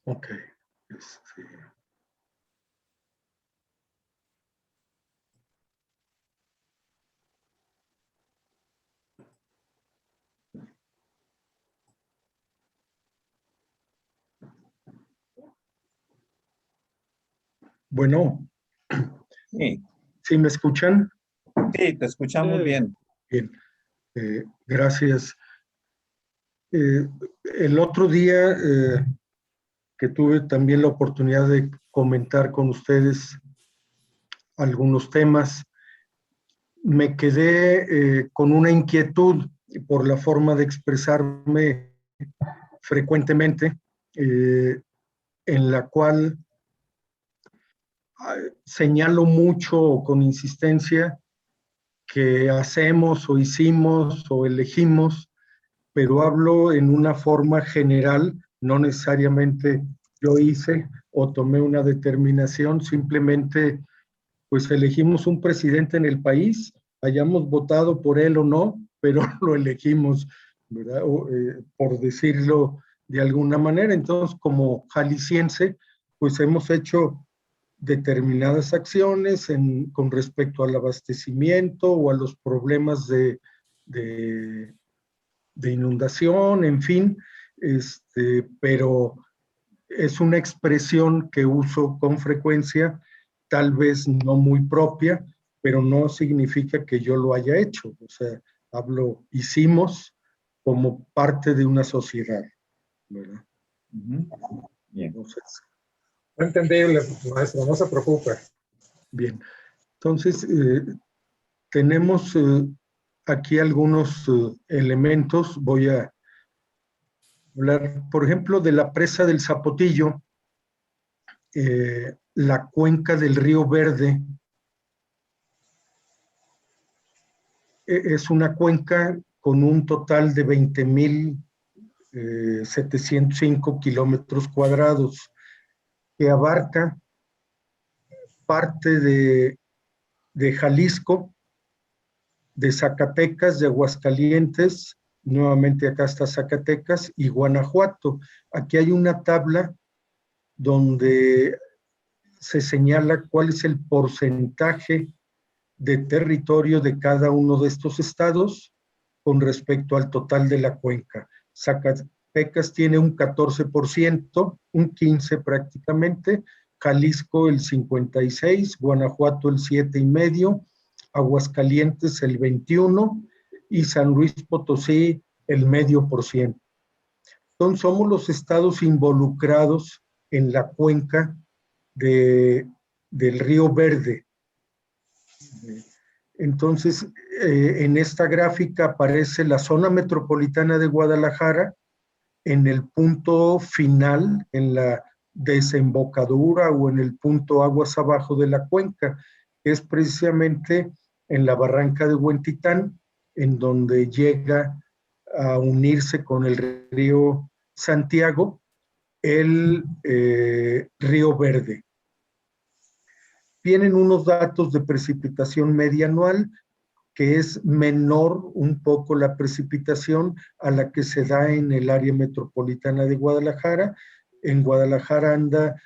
Ok. Bueno, Sí, ¿sí me escuchan? sí, te escuchamos bien. Bien, gracias. El otro día que tuve también la oportunidad de comentar con ustedes algunos temas, me quedé con una inquietud por la forma de expresarme frecuentemente, en la cual señalo mucho con insistencia que hacemos o hicimos o elegimos, pero hablo en una forma general, no necesariamente yo hice o tomé una determinación, simplemente pues elegimos un presidente en el país, hayamos votado por él o no, pero lo elegimos, ¿verdad? Por decirlo de alguna manera. Entonces, como jalisciense, pues hemos hecho determinadas acciones con respecto al abastecimiento o a los problemas de inundación, en fin, pero es una expresión que uso con frecuencia, tal vez no muy propia, pero no significa que yo lo haya hecho. O sea, hicimos como parte de una sociedad, ¿verdad? Bien. Entonces, Entendible, maestro, no se preocupe. bien. Entonces, tenemos aquí algunos elementos. Voy a hablar, por ejemplo, de la presa del Zapotillo, la cuenca del Río Verde. Es una cuenca con un total de 20,705 kilómetros cuadrados, que abarca parte de Jalisco, de Zacatecas, de Aguascalientes, nuevamente acá está Zacatecas, y Guanajuato. Aquí hay una tabla donde se señala cuál es el porcentaje de territorio de cada uno de estos estados con respecto al total de la cuenca. Zacatecas tiene un 14%, un 15% prácticamente, Jalisco el 56%, Guanajuato el 7,5%, Aguascalientes el 21% y San Luis Potosí el 0,5%. Entonces somos los estados involucrados en la cuenca del Río Verde. Entonces, en esta gráfica aparece la zona metropolitana de Guadalajara en el punto final, en la desembocadura o en el punto aguas abajo de la cuenca, que es precisamente en la barranca de Huentitán, en donde llega a unirse con el río Santiago, el Río Verde. Tienen unos datos de precipitación media anual, que es menor un poco la precipitación a la que se da en el área metropolitana de Guadalajara. En Guadalajara anda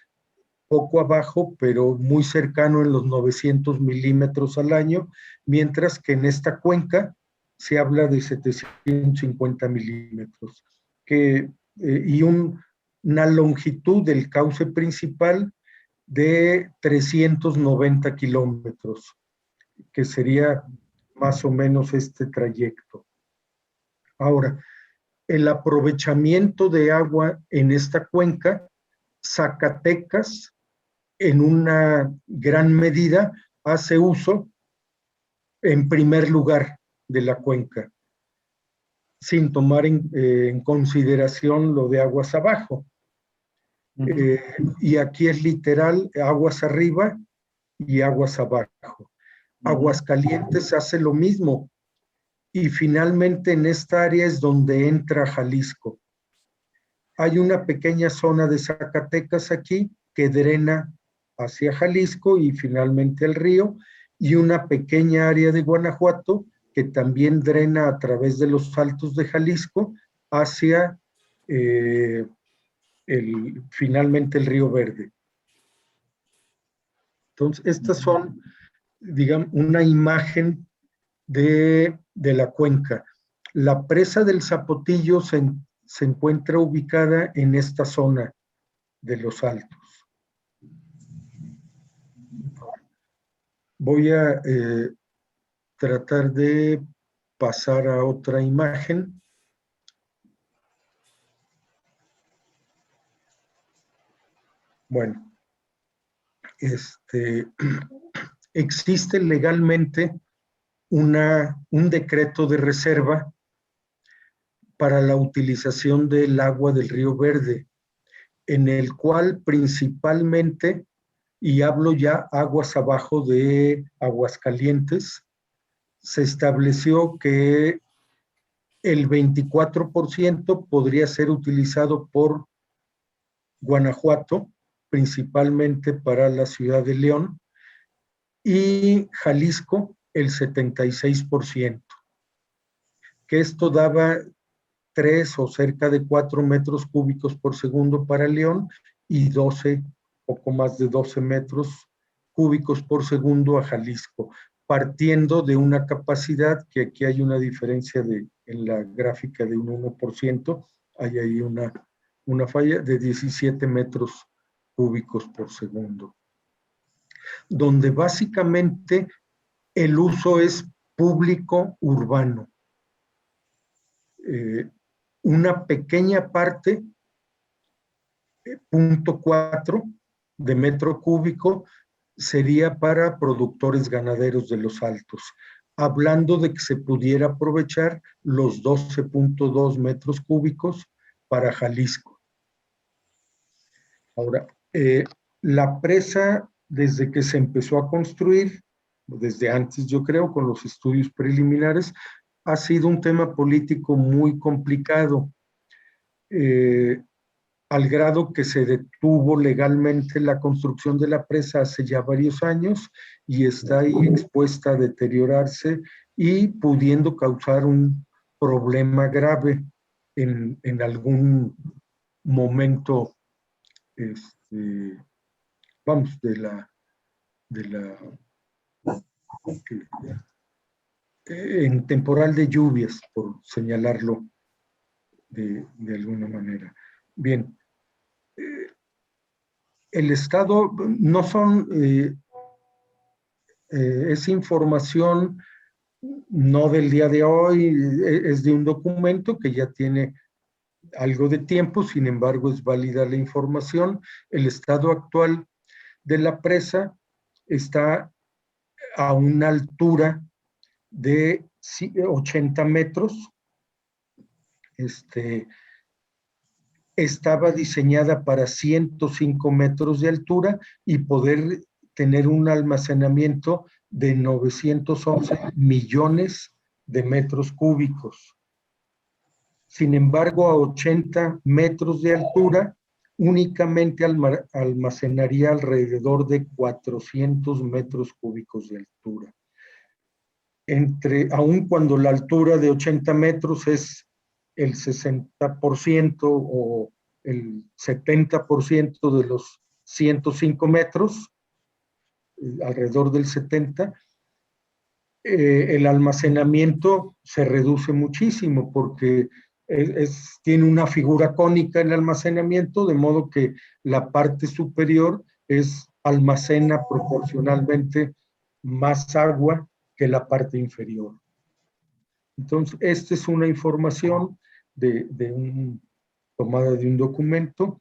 poco abajo, pero muy cercano en los 900 milímetros al año, mientras que en esta cuenca se habla de 750 milímetros. Y una longitud del cauce principal de 390 kilómetros, que sería más o menos este trayecto. Ahora, el aprovechamiento de agua en esta cuenca, Zacatecas, en una gran medida, hace uso en primer lugar de la cuenca, sin tomar en consideración lo de aguas abajo. Y aquí es literal aguas arriba y aguas abajo. Aguascalientes hace lo mismo. Y finalmente en esta área es donde entra Jalisco. Hay una pequeña zona de Zacatecas aquí que drena hacia Jalisco y finalmente el río, y una pequeña área de Guanajuato que también drena a través de los Altos de Jalisco hacia finalmente el Río Verde. Entonces, estas son, digamos, una imagen de la cuenca. La presa del Zapotillo se encuentra ubicada en esta zona de los Altos. Voy a tratar de pasar a otra imagen. Bueno, existe legalmente un decreto de reserva para la utilización del agua del Río Verde, en el cual principalmente, y hablo ya aguas abajo de Aguascalientes, se estableció que el 24% podría ser utilizado por Guanajuato, principalmente para la ciudad de León, y Jalisco el 76%, que esto daba 3 o cerca de 4 metros cúbicos por segundo para León y 12, poco más de 12 metros cúbicos por segundo a Jalisco, partiendo de una capacidad, que aquí hay una diferencia en la gráfica de un 1%, hay ahí una falla de 17 metros cúbicos por segundo, donde básicamente el uso es público urbano. Una pequeña parte, 0.4 de metro cúbico, sería para productores ganaderos de los Altos, hablando de que se pudiera aprovechar los 12.2 metros cúbicos para Jalisco. Ahora, la presa, desde que se empezó a construir, desde antes yo creo, con los estudios preliminares, ha sido un tema político muy complicado, al grado que se detuvo legalmente la construcción de la presa hace ya varios años y está ahí expuesta a deteriorarse y pudiendo causar un problema grave en algún momento, vamos, en temporal de lluvias, por señalarlo de alguna manera. Bien, el Estado no son, es información no del día de hoy, es de un documento que ya tiene algo de tiempo, sin embargo es válida la información. El estado actual de la presa está a una altura de 80 metros. Estaba diseñada para 105 metros de altura y poder tener un almacenamiento de 911 millones de metros cúbicos. Sin embargo, a 80 metros de altura, únicamente almacenaría alrededor de 400 metros cúbicos de altura. Aun cuando la altura de 80 metros es el 60% o el 70% de los 105 metros, alrededor del 70%, el almacenamiento se reduce muchísimo porque tiene una figura cónica el almacenamiento, de modo que la parte superior almacena proporcionalmente más agua que la parte inferior. Entonces, esta es una información tomada de un documento.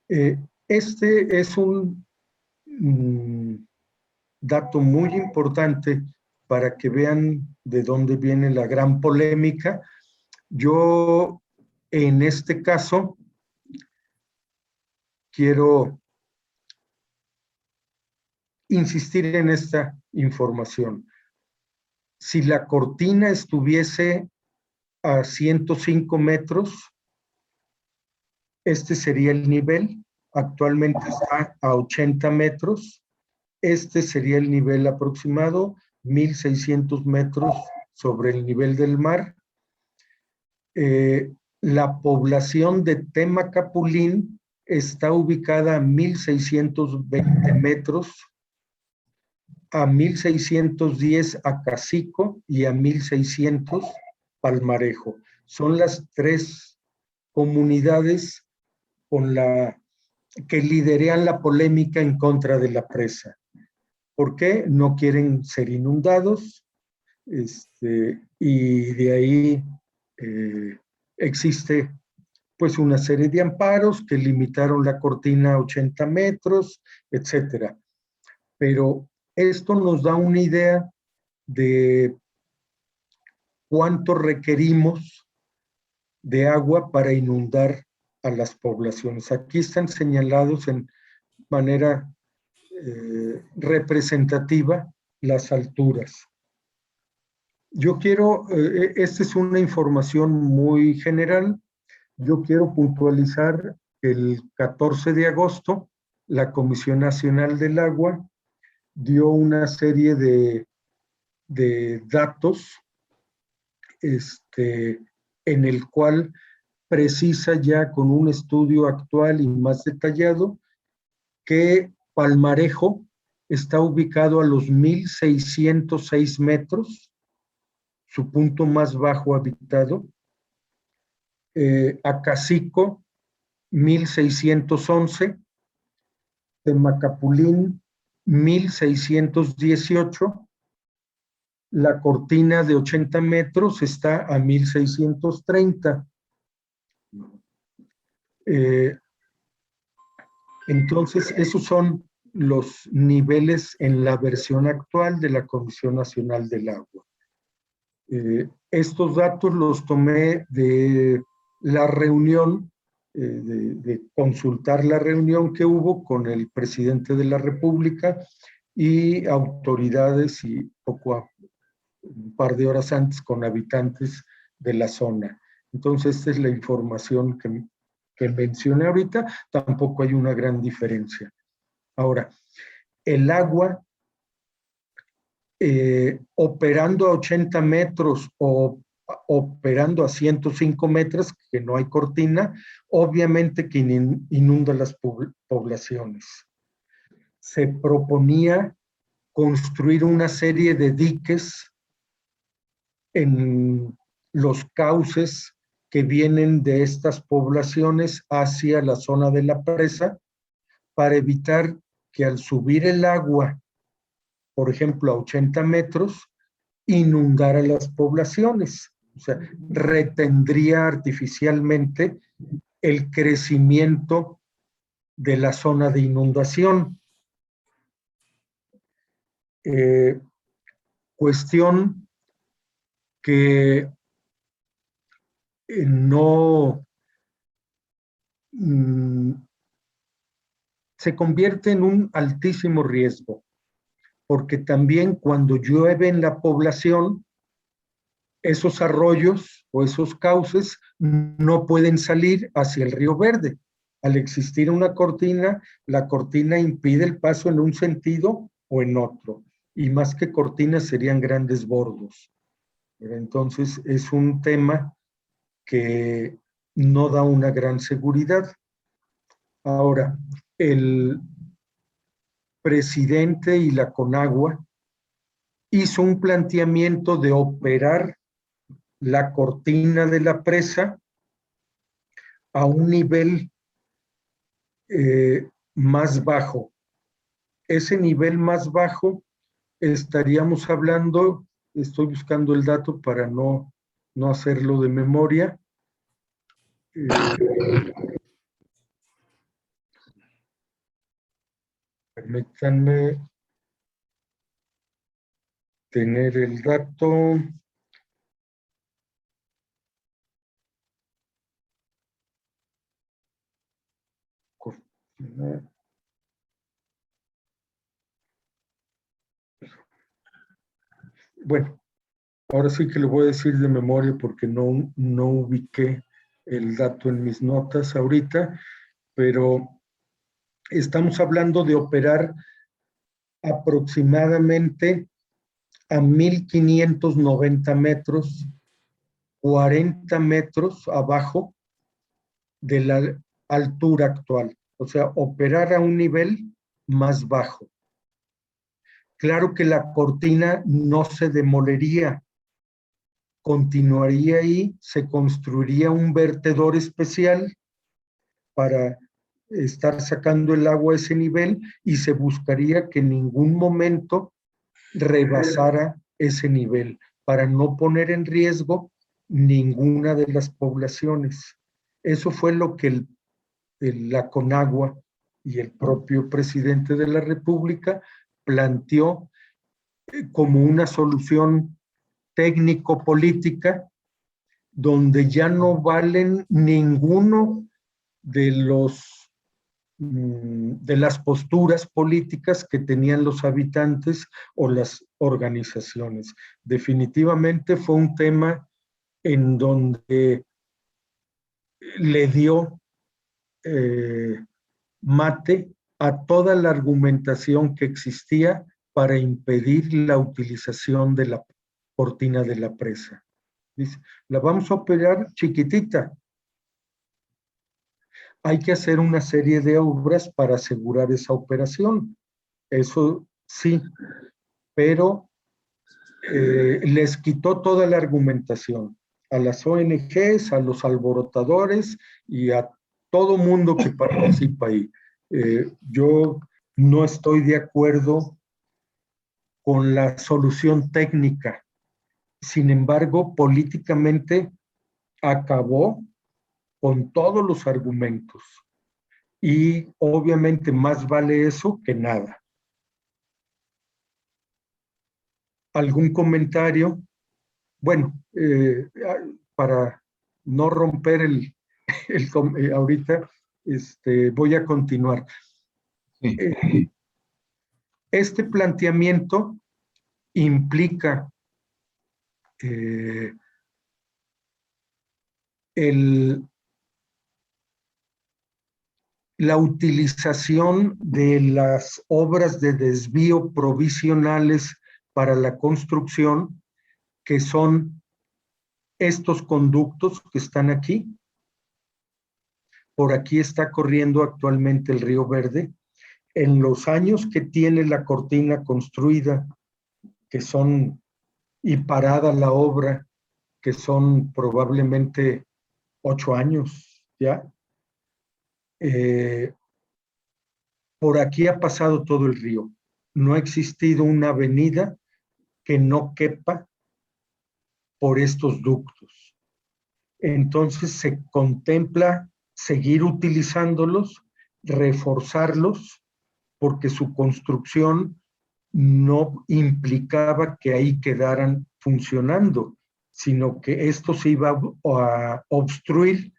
Este es un dato muy importante para que vean de dónde viene la gran polémica. Yo, en este caso, quiero insistir en esta información. Si la cortina estuviese a 105 metros, este sería el nivel. Actualmente está a 80 metros. Este sería el nivel aproximado 1,600 metros sobre el nivel del mar. La población de Temacapulín está ubicada a 1,620 metros, a 1,610 Acacico y a 1,600 Palmarejo. Son las tres comunidades que lideran la polémica en contra de la presa. ¿Por qué? No quieren ser inundados, y de ahí existe pues una serie de amparos que limitaron la cortina a 80 metros, etcétera. Pero esto nos da una idea de cuánto requerimos de agua para inundar a las poblaciones. Aquí están señalados en manera representativa las alturas. Yo quiero, esta es una información muy general, yo quiero puntualizar que el 14 de agosto la Comisión Nacional del Agua dio una serie de datos en el cual precisa ya con un estudio actual y más detallado que Palmarejo está ubicado a los 1,606 metros, su punto más bajo habitado. Acacico, 1,611. Temacapulín, 1,618. La cortina de 80 metros está a 1,630. Entonces, esos son los niveles en la versión actual de la Comisión Nacional del Agua. Estos datos los tomé de la reunión, de consultar la reunión que hubo con el presidente de la República y autoridades y un par de horas antes con habitantes de la zona. Entonces, esta es la información que mencioné ahorita. Tampoco hay una gran diferencia. Ahora, el agua operando a 80 metros o operando a 105 metros, que no hay cortina, obviamente que inunda las poblaciones. Se proponía construir una serie de diques en los cauces que vienen de estas poblaciones hacia la zona de la presa para evitar que al subir el agua, por ejemplo, a 80 metros, inundara las poblaciones. O sea, retendría artificialmente el crecimiento de la zona de inundación. Cuestión que no se convierte en un altísimo riesgo, porque también cuando llueve en la población, esos arroyos o esos cauces no pueden salir hacia el Río Verde. Al existir una cortina, la cortina impide el paso en un sentido o en otro. Y más que cortinas serían grandes bordos. Entonces es un tema que no da una gran seguridad. Ahora, el presidente y la CONAGUA hizo un planteamiento de operar la cortina de la presa a un nivel más bajo. Ese nivel más bajo estaríamos hablando, estoy buscando el dato para no hacerlo de memoria. Permítanme tener el dato. Bueno, ahora sí que lo voy a decir de memoria porque no ubiqué el dato en mis notas ahorita, pero estamos hablando de operar aproximadamente a 1590 metros, 40 metros abajo de la altura actual. O sea, operar a un nivel más bajo. Claro que la cortina no se demolería, continuaría ahí, se construiría un vertedor especial para estar sacando el agua a ese nivel y se buscaría que en ningún momento rebasara ese nivel para no poner en riesgo ninguna de las poblaciones. Eso fue lo que la CONAGUA y el propio presidente de la República planteó como una solución técnico-política donde ya no valen ninguno de las posturas políticas que tenían los habitantes o las organizaciones. Definitivamente fue un tema en donde le dio mate a toda la argumentación que existía para impedir la utilización de la cortina de la presa. Dice, la vamos a operar chiquitita. Hay que hacer una serie de obras para asegurar esa operación. Eso sí, pero les quitó toda la argumentación a las ONGs, a los alborotadores y a todo mundo que participa ahí. Yo no estoy de acuerdo con la solución técnica. Sin embargo, políticamente acabó con todos los argumentos. Y obviamente más vale eso que nada. ¿Algún comentario? Bueno, para no romper ahorita, voy a continuar. Sí. Este planteamiento implica la utilización de las obras de desvío provisionales para la construcción, que son estos conductos que están aquí. Por aquí está corriendo actualmente el Río Verde. En los años que tiene la cortina construida, que son, y parada la obra, que son probablemente 8 años ya, por aquí ha pasado todo el río. No ha existido una avenida que no quepa por estos ductos. Entonces se contempla seguir utilizándolos, reforzarlos, porque su construcción no implicaba que ahí quedaran funcionando, sino que esto se iba a obstruir,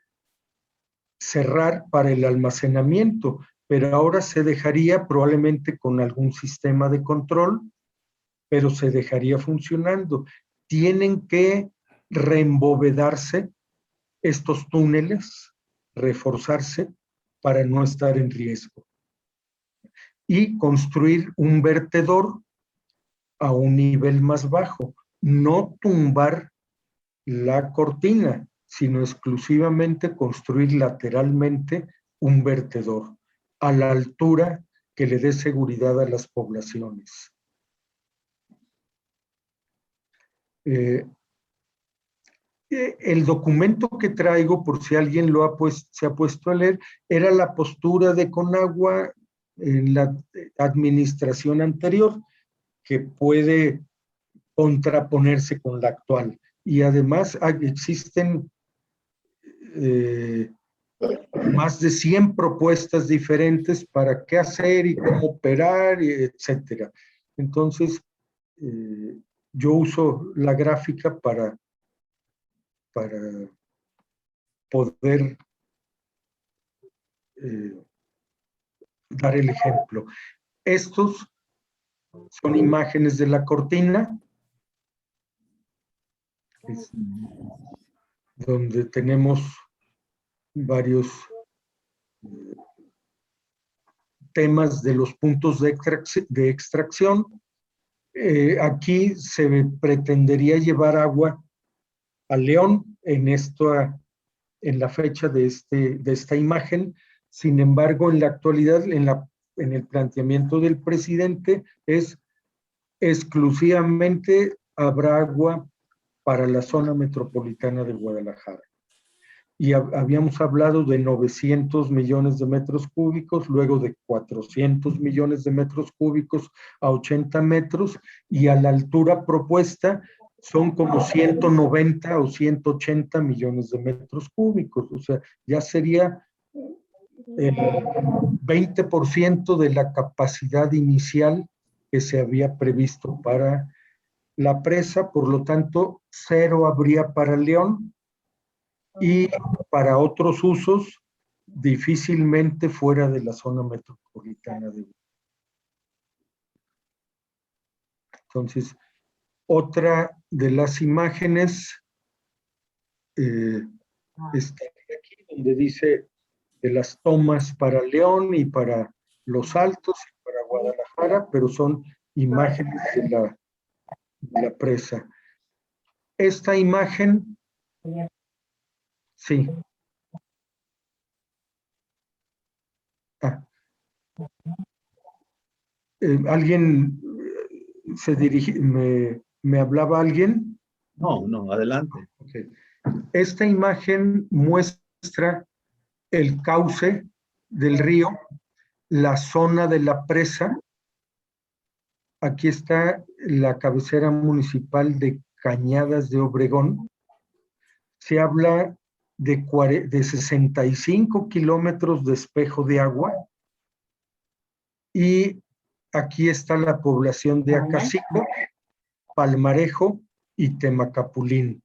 cerrar para el almacenamiento, pero ahora se dejaría probablemente con algún sistema de control, pero se dejaría funcionando. Tienen que reembovedarse estos túneles, reforzarse para no estar en riesgo. Y construir un vertedor a un nivel más bajo, no tumbar la cortina, sino exclusivamente construir lateralmente un vertedor a la altura que le dé seguridad a las poblaciones. El documento que traigo, por si alguien se ha puesto a leer, era la postura de CONAGUA en la administración anterior, que puede contraponerse con la actual. Y además existen más de 100 propuestas diferentes para qué hacer y cómo operar, etcétera. Entonces, yo uso la gráfica para poder dar el ejemplo. Estos son imágenes de la cortina, donde tenemos varios temas de los puntos de extracción. Aquí se pretendería llevar agua a León en la fecha de esta imagen. Sin embargo, en la actualidad, en el planteamiento del presidente, es exclusivamente habrá agua para la zona metropolitana de Guadalajara. Y habíamos hablado de 900 millones de metros cúbicos, luego de 400 millones de metros cúbicos a 80 metros, y a la altura propuesta son como 190 o 180 millones de metros cúbicos. O sea, ya sería el 20% de la capacidad inicial que se había previsto para la presa. Por lo tanto, cero habría para León, y para otros usos difícilmente fuera de la zona metropolitana de Guadalajara. Entonces, otra de las imágenes está aquí, donde dice de las tomas para León y para Los Altos y para Guadalajara, pero son imágenes de la presa. Esta imagen, sí. ¿Alguien se dirige, me hablaba alguien? No, no, adelante. Okay. Esta imagen muestra el cauce del río, la zona de la presa. Aquí está la cabecera municipal de Cañadas de Obregón. Se habla de 65 kilómetros de espejo de agua, y aquí está la población de Acacico, Palmarejo y Temacapulín.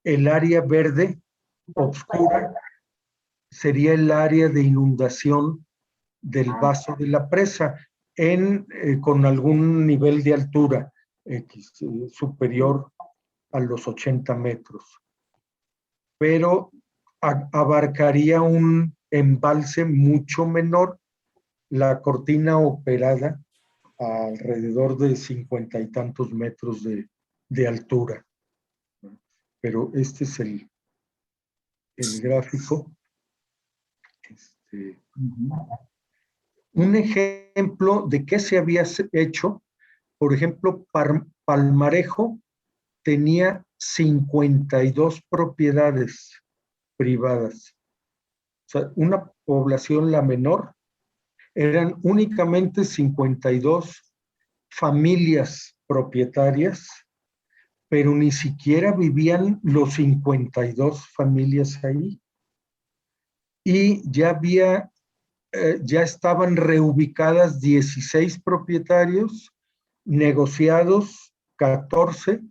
El área verde oscura sería el área de inundación del vaso de la presa con algún nivel de altura superior a los 80 metros. Pero abarcaría un embalse mucho menor, la cortina operada a alrededor de 50 y tantos metros de altura. Pero este es el gráfico. Un ejemplo de qué se había hecho, por ejemplo, Palmarejo tenía 52 propiedades privadas. O sea, una población la menor, eran únicamente 52 familias propietarias, pero ni siquiera vivían los 52 familias ahí. Y ya estaban reubicadas 16 propietarios, negociados 14,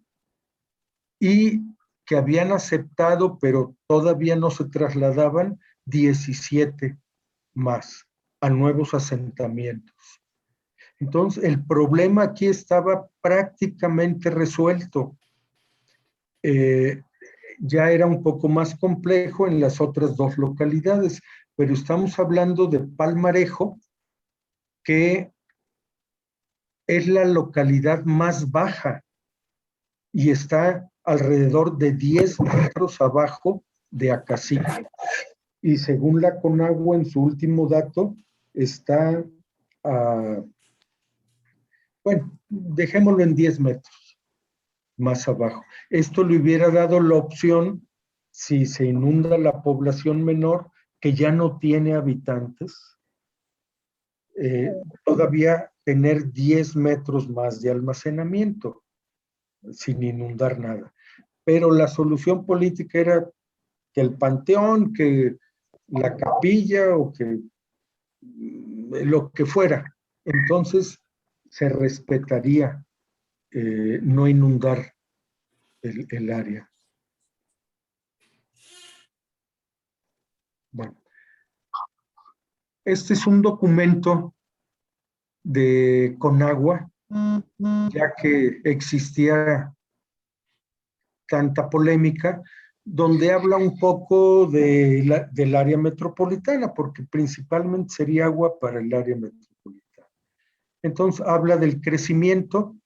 y que habían aceptado, pero todavía no se trasladaban, 17 más a nuevos asentamientos. Entonces, el problema aquí estaba prácticamente resuelto. Ya era un poco más complejo en las otras dos localidades, pero estamos hablando de Palmarejo, que es la localidad más baja y está alrededor de 10 metros abajo de Acacico. Y según la Conagua, en su último dato, está bueno, dejémoslo en 10 metros más abajo. Esto le hubiera dado la opción, si se inunda la población menor, que ya no tiene habitantes, todavía tener 10 metros más de almacenamiento, sin inundar nada. Pero la solución política era que el panteón, que la capilla o que lo que fuera. Entonces se respetaría no inundar el área. Bueno, este es un documento de Conagua, ya que existía tanta polémica, donde habla un poco del área metropolitana, porque principalmente sería agua para el área metropolitana. Entonces habla del crecimiento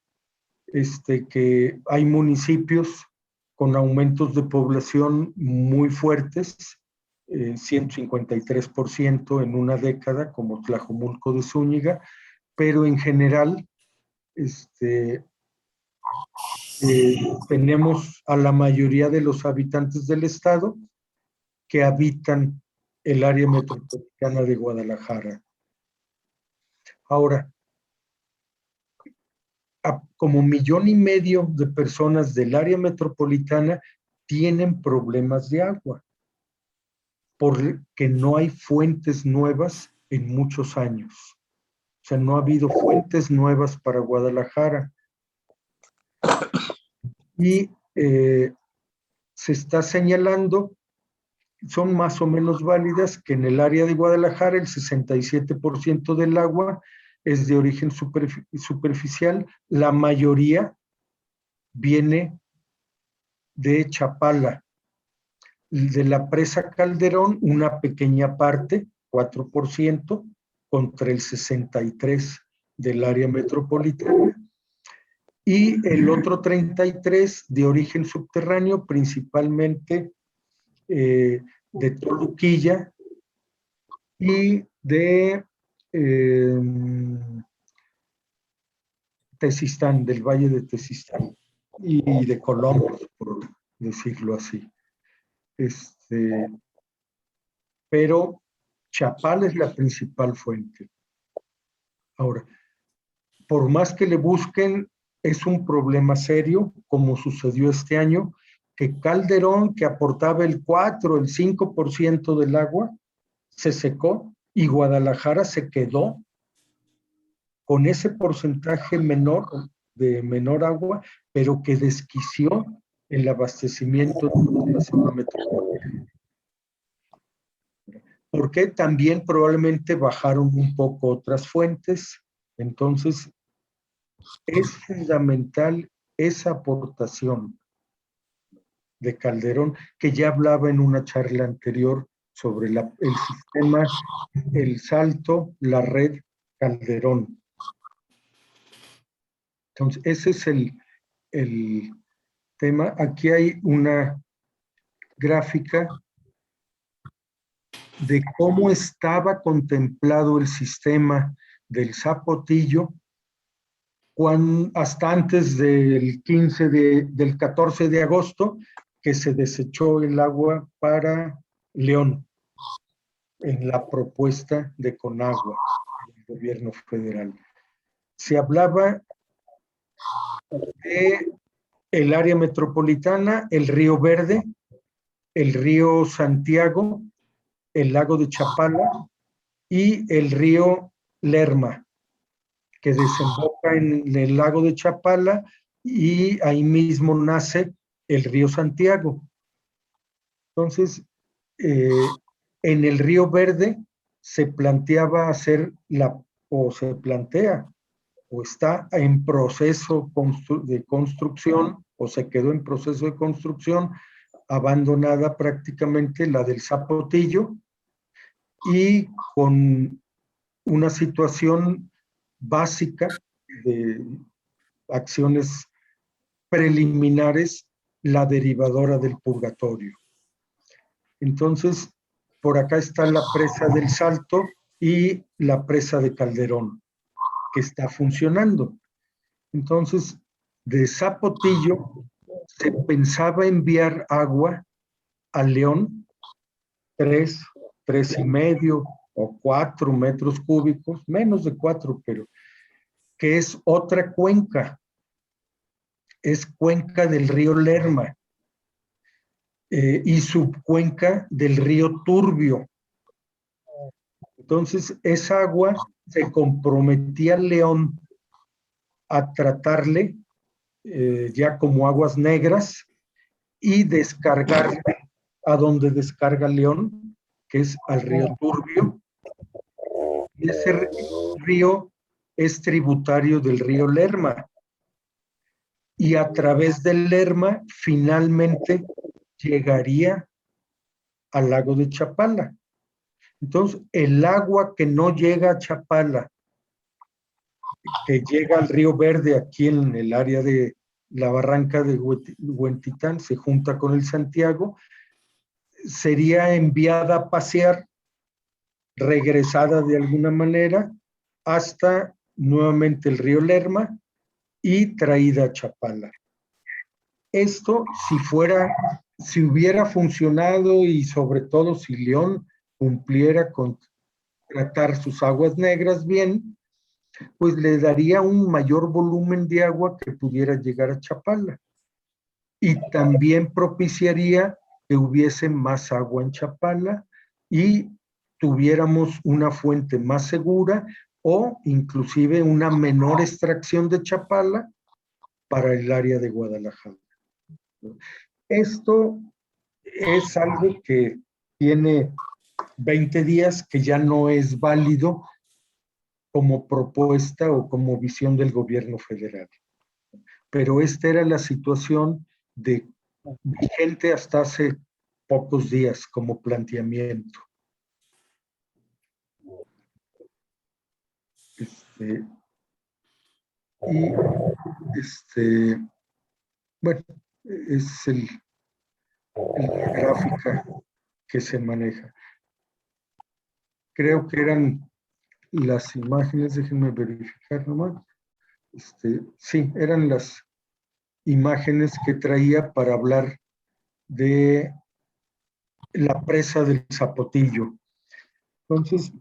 que hay municipios con aumentos de población muy fuertes, 153% en una década, como Tlajomulco de Zúñiga, pero en general tenemos a la mayoría de los habitantes del estado que habitan el área metropolitana de Guadalajara. Ahora, como 1,5 millones de personas del área metropolitana tienen problemas de agua, porque no hay fuentes nuevas en muchos años. O sea, no ha habido fuentes nuevas para Guadalajara. Y se está señalando, son más o menos válidas, que en el área de Guadalajara el 67% del agua es de origen superficial, la mayoría viene de Chapala. De la presa Calderón, una pequeña parte, 4%, contra el 63% del área metropolitana. Y el otro 33% de origen subterráneo, principalmente de Toluquilla y de Tezistán, del Valle de Tezistán y de Colombia, por decirlo así. Pero Chapala es la principal fuente. Ahora, por más que le busquen, es un problema serio, como sucedió este año, que Calderón, que aportaba el 4, el 5% del agua, se secó y Guadalajara se quedó con ese porcentaje menor, de menor agua, pero que desquició el abastecimiento de la zona metropolitana. Porque también probablemente bajaron un poco otras fuentes. Entonces, es fundamental esa aportación de Calderón, que ya hablaba en una charla anterior sobre el sistema, el Salto, la red Calderón. Entonces, ese es el tema. Aquí hay una gráfica de cómo estaba contemplado el sistema del Zapotillo hasta antes del 14 de agosto, que se desechó el agua para León en la propuesta de Conagua, del gobierno federal. Se hablaba de el área metropolitana, el Río Verde, el río Santiago, el lago de Chapala y el río Lerma, que desemboca en el lago de Chapala, y ahí mismo nace el río Santiago. Entonces, en el Río Verde se planteaba se plantea, o está en proceso de construcción, o se quedó en proceso de construcción, abandonada prácticamente, la del Zapotillo, y con una situación básica de acciones preliminares, la derivadora del Purgatorio. Entonces, por acá está la presa del Salto y la presa de Calderón, que está funcionando. Entonces, de Zapotillo se pensaba enviar agua a León, 3,5 o 4 metros cúbicos, menos de 4, pero que es otra cuenca, es cuenca del río Lerma y subcuenca del río Turbio. Entonces, esa agua se comprometía León a tratarle ya como aguas negras y descargarle a donde descarga León, que es al río Turbio. Y ese río es tributario del río Lerma. Y a través del Lerma finalmente llegaría al lago de Chapala. Entonces, el agua que no llega a Chapala que llega al Río Verde aquí en el área de la barranca de Huentitán, se junta con el Santiago, sería enviada a pasear, regresada de alguna manera, hasta nuevamente el río Lerma y traída a Chapala. Esto, si hubiera funcionado y sobre todo si León cumpliera con tratar sus aguas negras bien, pues le daría un mayor volumen de agua que pudiera llegar a Chapala. Y también propiciaría que hubiese más agua en Chapala y tuviéramos una fuente más segura o inclusive una menor extracción de Chapala para el área de Guadalajara. Esto es algo que tiene 20 días que ya no es válido como propuesta o como visión del gobierno federal. Pero esta era la situación vigente hasta hace pocos días como planteamiento. Bueno, es la gráfica que se maneja. Creo que eran las imágenes, déjenme verificar nomás. Sí, eran las imágenes que traía para hablar de la presa del Zapotillo. Entonces,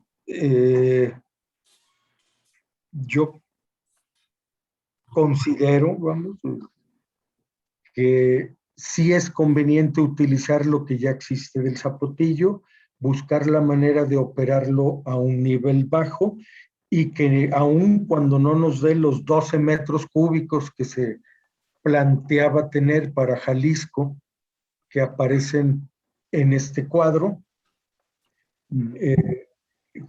yo considero, vamos, que sí es conveniente utilizar lo que ya existe del Zapotillo, buscar la manera de operarlo a un nivel bajo y que aun cuando no nos dé los 12 metros cúbicos que se planteaba tener para Jalisco, que aparecen en este cuadro,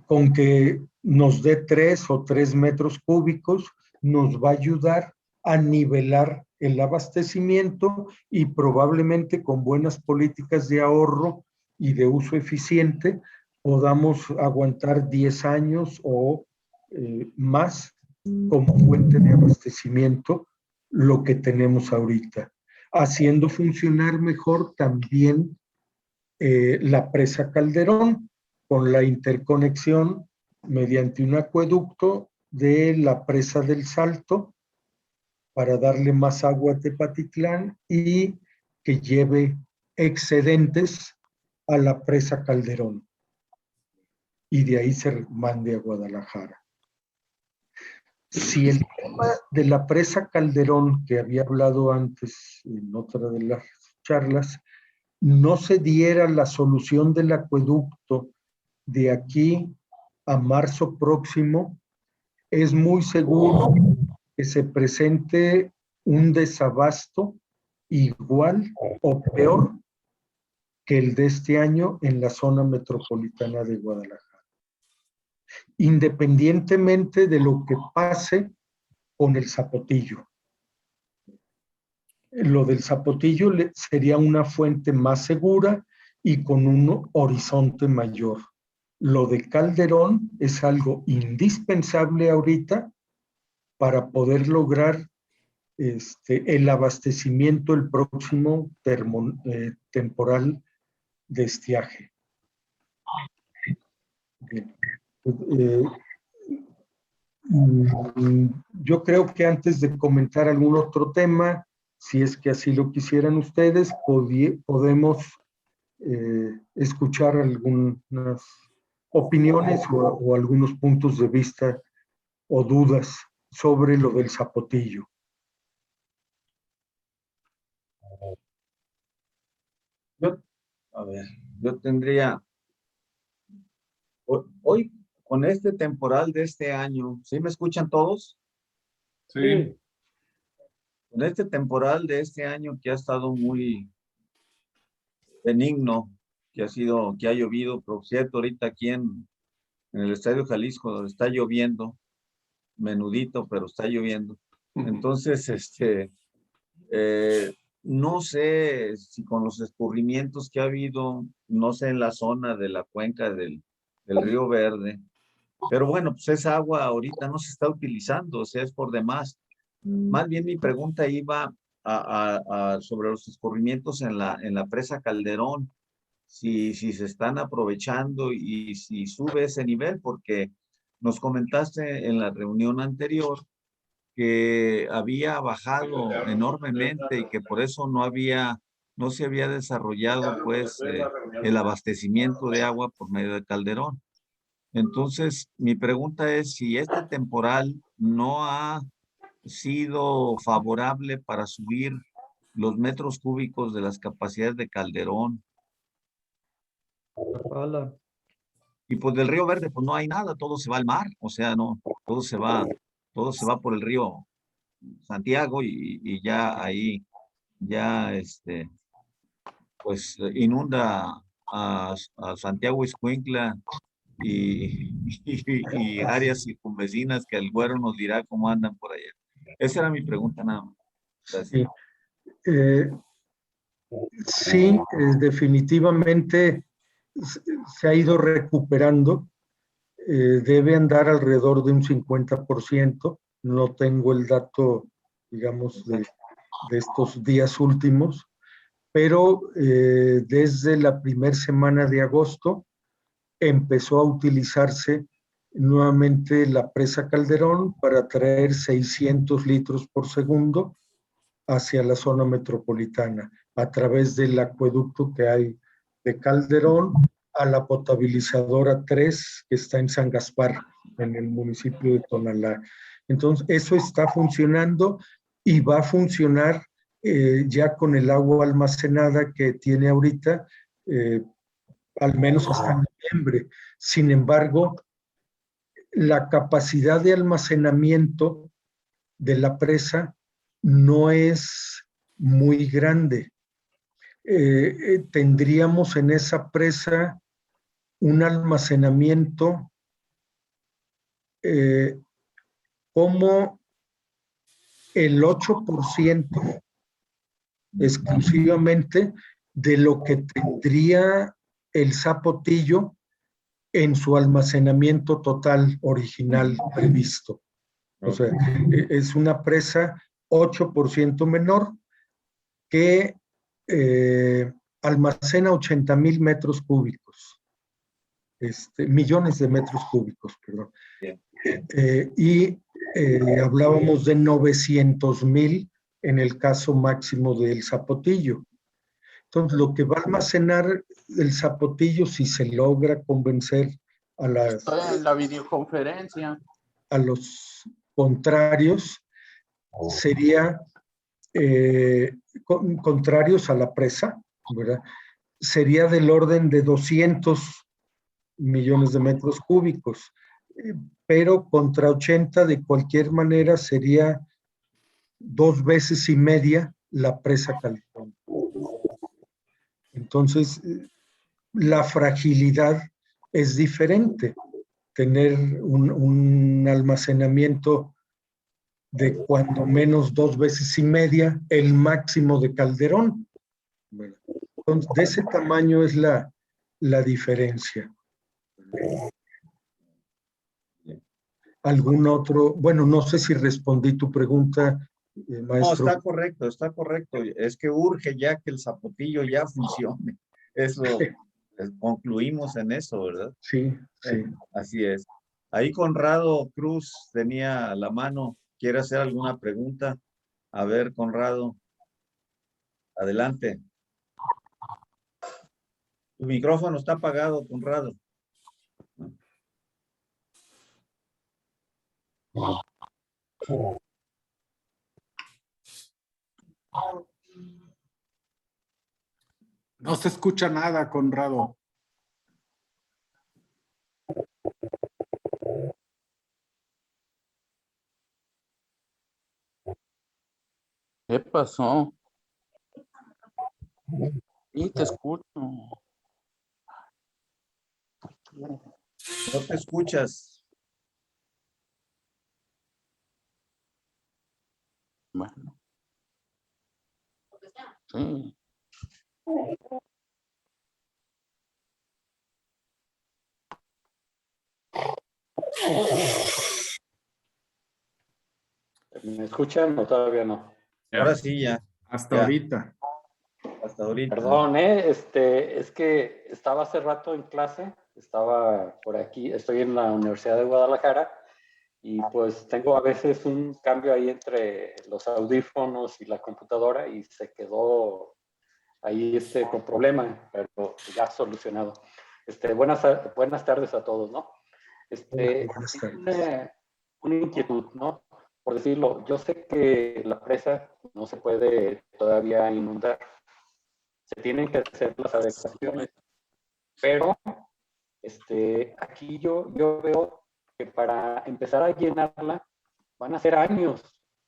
con que nos dé 3 o 3 metros cúbicos, nos va a ayudar a nivelar el abastecimiento y probablemente con buenas políticas de ahorro y de uso eficiente podamos aguantar 10 años o más como fuente de abastecimiento lo que tenemos ahorita, haciendo funcionar mejor también la presa Calderón con la interconexión mediante un acueducto de la presa del Salto para darle más agua a Tepatitlán y que lleve excedentes a la presa Calderón y de ahí se mande a Guadalajara. Si el tema de la presa Calderón, que había hablado antes en otra de las charlas, no se diera la solución del acueducto de aquí a marzo próximo, es muy seguro que se presente un desabasto igual o peor que el de este año en la zona metropolitana de Guadalajara, independientemente de lo que pase con el Zapotillo. Lo del Zapotillo sería una fuente más segura y con un horizonte mayor. Lo de Calderón es algo indispensable ahorita para poder lograr el abastecimiento el próximo temporal de estiaje. Yo creo que antes de comentar algún otro tema, si es que así lo quisieran ustedes, podemos escuchar algunas opiniones o algunos puntos de vista o dudas sobre lo del Zapotillo. Yo tendría, hoy con este temporal de este año, ¿sí me escuchan todos? Sí. Con este temporal de este año que ha estado muy benigno, que ha llovido, por cierto, ahorita aquí en el Estadio Jalisco, donde está lloviendo, menudito, pero está lloviendo. Entonces, no sé si con los escurrimientos que ha habido, no sé en la zona de la cuenca del Río Verde, Pero bueno, pues esa agua ahorita no se está utilizando, o sea, es por demás. Más bien mi pregunta iba sobre los escurrimientos en la presa Calderón, si se están aprovechando y si sube ese nivel, porque nos comentaste en la reunión anterior que había bajado enormemente y que por eso no se había desarrollado pues el abastecimiento de agua por medio de Calderón. Entonces, mi pregunta es si este temporal no ha sido favorable para subir los metros cúbicos de las capacidades de Calderón. Y pues del Río Verde, pues no hay nada, todo se va al mar, o sea, no, todo se va por el río Santiago y ya ahí, ya pues inunda a Santiago Ixcuintla y áreas circunvecinas que el güero nos dirá cómo andan por allá. Esa era mi pregunta nada más. Sí, Gracias. sí, definitivamente se ha ido recuperando. Debe andar alrededor de un 50%. No tengo el dato, digamos, de estos días últimos, pero desde la primera semana de agosto empezó a utilizarse nuevamente la presa Calderón para traer 600 litros por segundo hacia la zona metropolitana a través del acueducto que hay de Calderón a la potabilizadora 3 que está en San Gaspar, en el municipio de Tonalá. Entonces, eso está funcionando y va a funcionar ya con el agua almacenada que tiene ahorita, al menos hasta noviembre. Sin embargo, la capacidad de almacenamiento de la presa no es muy grande. Tendríamos en esa presa un almacenamiento como el 8% exclusivamente de lo que tendría el Zapotillo en su almacenamiento total original previsto. O sea, es una presa 8% menor que almacena 80,000 metros cúbicos, millones de metros cúbicos, perdón. Y hablábamos de 900,000 en el caso máximo del Zapotillo. Entonces, lo que va a almacenar el Zapotillo, si se logra convencer Estoy en la videoconferencia. A los contrarios, sería contrarios a la presa, ¿verdad? Sería del orden de 200 millones de metros cúbicos, pero contra 80 de cualquier manera sería 2 veces y media la presa Calderón. Entonces, la fragilidad es diferente. Tener un almacenamiento de cuando menos 2 veces y media el máximo de Calderón. Entonces, de ese tamaño es la diferencia. ¿Algún otro? Bueno, no sé si respondí tu pregunta, maestro. No, está correcto. Es que urge ya que el Zapotillo ya funcione. Eso, concluimos en eso, ¿verdad? Sí, sí. Así es. Ahí Conrado Cruz tenía la mano. ¿Quiere hacer alguna pregunta? A ver, Conrado, adelante. Tu micrófono está apagado, Conrado. No se escucha nada, Conrado. ¿Qué pasó? Sí, te escucho. No te escuchas. Bueno. Sí. ¿Me escuchan o todavía no? Ahora sí, ya, Hasta Ya. ahorita. hasta ahorita. Perdón, es que estaba hace rato en clase, estaba por aquí, estoy en la Universidad de Guadalajara y pues tengo a veces un cambio ahí entre los audífonos y la computadora y se quedó ahí con problema, pero ya solucionado. Buenas tardes a todos, ¿no? Buenas Sí, tardes. una inquietud, ¿no? Por decirlo, yo sé que la presa no se puede todavía inundar, se tienen que hacer las adecuaciones, pero aquí yo veo que para empezar a llenarla van a ser años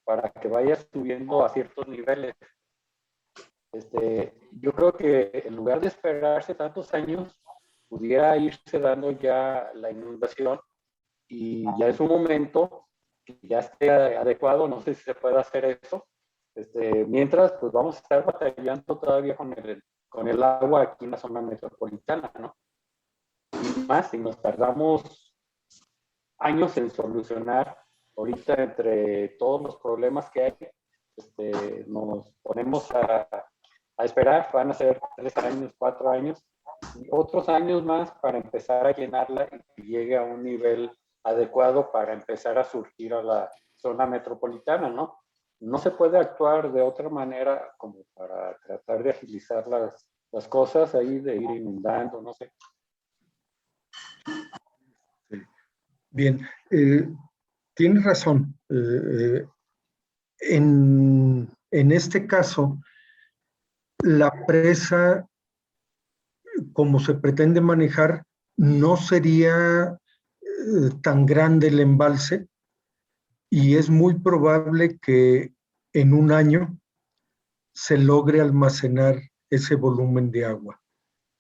para que vaya subiendo a ciertos niveles. Yo creo que en lugar de esperarse tantos años, pudiera irse dando ya la inundación y ya es un momento que ya esté adecuado, no sé si se puede hacer eso. Mientras, pues vamos a estar batallando todavía con el agua aquí en la zona metropolitana, ¿no? Y más, si nos tardamos años en solucionar, ahorita entre todos los problemas que hay, nos ponemos a esperar, van a ser 3 años, 4 años, y otros años más para empezar a llenarla y que llegue a un nivel adecuado para empezar a surgir a la zona metropolitana, ¿no? No se puede actuar de otra manera como para tratar de agilizar las cosas ahí, de ir inundando, no sé. Bien, tienes razón. En este caso, la presa, como se pretende manejar, no sería tan grande el embalse y es muy probable que en un año se logre almacenar ese volumen de agua,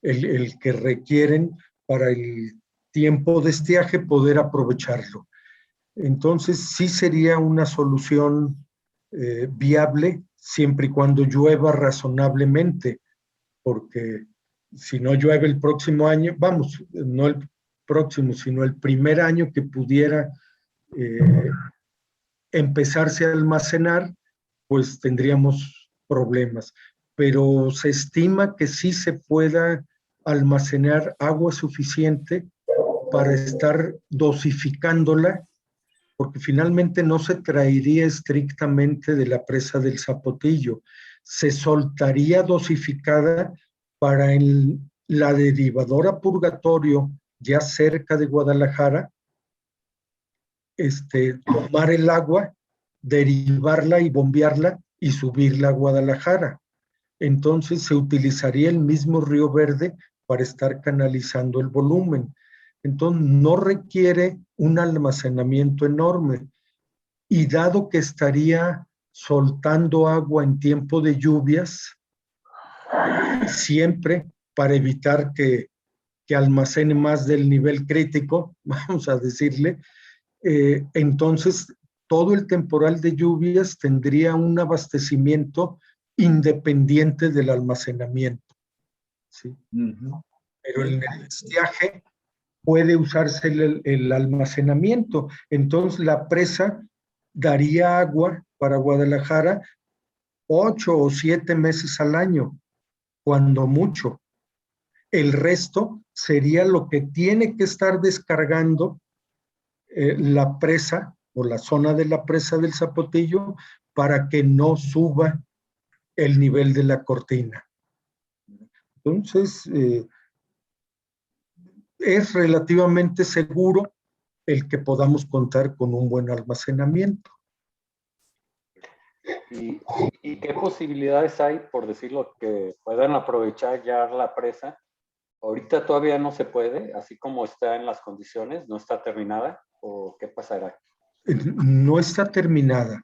el que requieren para el tiempo de estiaje poder aprovecharlo. Entonces sí sería una solución viable siempre y cuando llueva razonablemente, porque si no llueve el próximo año, vamos, no el próximo, sino el primer año que pudiera empezarse a almacenar, pues tendríamos problemas. Pero se estima que sí se pueda almacenar agua suficiente para estar dosificándola, porque finalmente no se traería estrictamente de la presa del Zapotillo, se soltaría dosificada para la derivadora Purgatorio, ya cerca de Guadalajara, tomar el agua, derivarla y bombearla y subirla a Guadalajara. Entonces se utilizaría el mismo Río Verde para estar canalizando el volumen. Entonces no requiere un almacenamiento enorme. Y dado que estaría soltando agua en tiempo de lluvias, siempre para evitar que almacene más del nivel crítico, vamos a decirle, entonces todo el temporal de lluvias tendría un abastecimiento independiente del almacenamiento, ¿sí? Pero en el estiaje puede usarse el almacenamiento. Entonces la presa daría agua para Guadalajara 8 o 7 meses al año, cuando mucho. El resto sería lo que tiene que estar descargando la presa o la zona de la presa del Zapotillo para que no suba el nivel de la cortina. Entonces, es relativamente seguro el que podamos contar con un buen almacenamiento. ¿Y qué posibilidades hay, por decirlo, que puedan aprovechar ya la presa? Ahorita todavía no se puede, así como está en las condiciones, no está terminada, ¿o qué pasará? No está terminada.